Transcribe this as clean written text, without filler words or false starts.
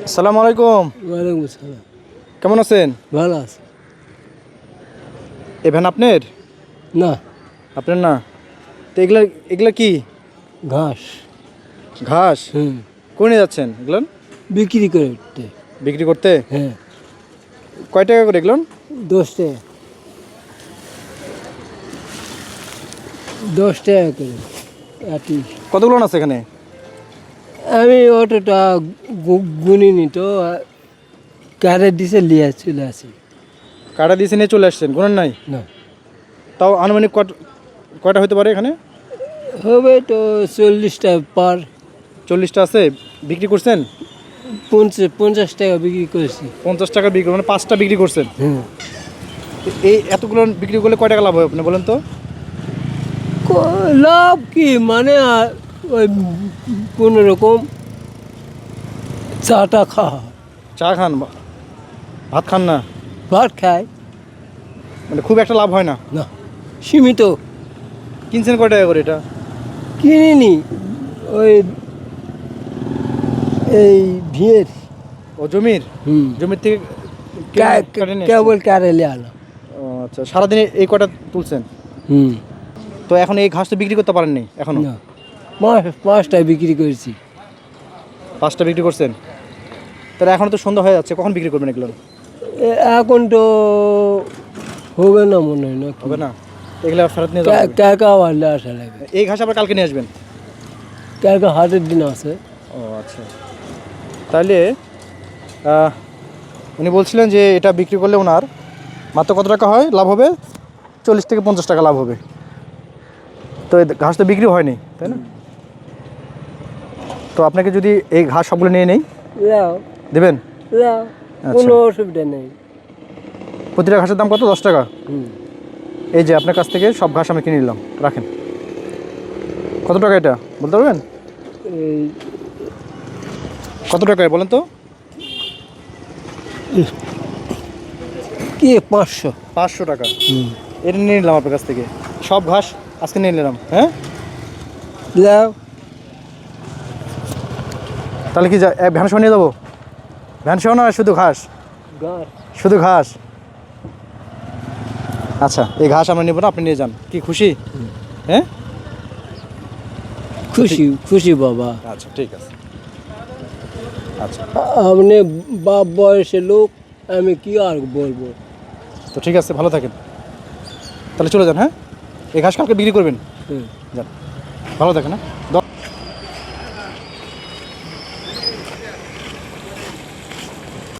আসসালামু আলাইকুম। ওয়ালাইকুম আসসালাম। কেমন আছেন? ভালো আছে? এ ভ্যান আপনার? না, আপনার না? তো এগুলা এগুলা কি? ঘাস। ঘাস? হুম, কোনে নিয়ে যাচ্ছেন এগুলান? বিক্রি করে উঠতে। বিক্রি করতে? হ্যাঁ, কয় টাকা করে এগুলান? 10 টাকা। 10 টাকা করে আটি। কতগুলো আছে এখানে? আমি অটোটা গুনিনি তো, কারে দিছে লিয়ে চলে আসি। কাটা দিয়েছে নিয়ে চলে আসছেন, গুনেন নাই? না, তাও আনুমানিক কয়টা হতে পারে এখানে? হবে তো 40টা পার। 40টা আছে। বিক্রি করছেন? 50 টাকা বিক্রি করেছি। 50 টাকা বিক্রি, মানে 5টা বিক্রি করছেন। হ্যাঁ, এই এতগুলো বিক্রি করলে কয় টাকা লাভ হয় আপনি বলেন তো? লাভ কি মানে ওই কোনো রকম চাটা খাওয়া, চা খান, ভাত খান না, ভাত খায় মানে খুব একটা লাভ হয় না। না, সীমিত। কিনছেন কয় টাকা করে এটা? কিনিনি, ওই এই ভিড়। ও জমির? হুম, জমির থেকে কেটে নিয়ে কেবল এসছেন? কারেলে আলো। ও আচ্ছা, সারাদিনে এই কটা তুলছেন? হুম, তো এখন এই ঘাস তো বিক্রি করতে পারেননি এখনো? না, 5টায় বিক্রি করেছি। 5টা বিক্রি করছেন? তাহলে এখন তো সন্ধ্যা হয়ে যাচ্ছে, কখন বিক্রি করবেন এগুলো? এখন তো হবে না মনে হয় না। হবে না, এগুলো ফেরত নিয়ে যাবেন? কাকা আনলে আসা লাগে। এই ঘাস আবার কালকে নিয়ে আসবেন? কাকা হাটের দিন আছে। ও আচ্ছা, তাহলে উনি বলছিলেন যে এটা বিক্রি করলে ওনার মাত্র কত টাকা হয় লাভ হবে? 40 থেকে 50 টাকা লাভ হবে। তো এই ঘাস তো বিক্রি হয়নি, তাই না? তো আপনাকে যদি এই ঘাস সবগুলো নিয়ে নেই, যাও দেবেন? যাও, আচ্ছা। কোনো অসুবিধা নেই। প্রতিটা ঘাসের দাম কত? 10 টাকা। হুম, এই যে আপনার কাছ থেকে সব ঘাস আমি কিনে নিলাম, রাখেন। কত টাকা এটা বলতে পারবেন? এই কত টাকায় বলেন তো? কি 500? 500 টাকা। হুম, এটা নিয়ে নিলাম আপনার কাছ থেকে, সব ঘাস আজকে নিয়ে নিলাম। হ্যাঁ, যাও। তাহলে কি ভ্যান সহ নিয়ে যাবো? ভ্যান সহ না, শুধু ঘাস? ঘাস শুধু ঘাস। আচ্ছা, এই ঘাস আমরা নেবো না, আপনি নিয়ে যান। কি খুশি? হ্যাঁ, খুশি খুশি বাবা। আচ্ছা ঠিক আছে। আচ্ছা, আপনি বাপ বয়সের লোক, আমি কি আর বলবো। তো ঠিক আছে, ভালো থাকেন। তাহলে চলে যান। হ্যাঁ, এই ঘাস কালকে বিক্রি করবেন। হুম। যান, ভালো থাকেন। হ্যাঁ।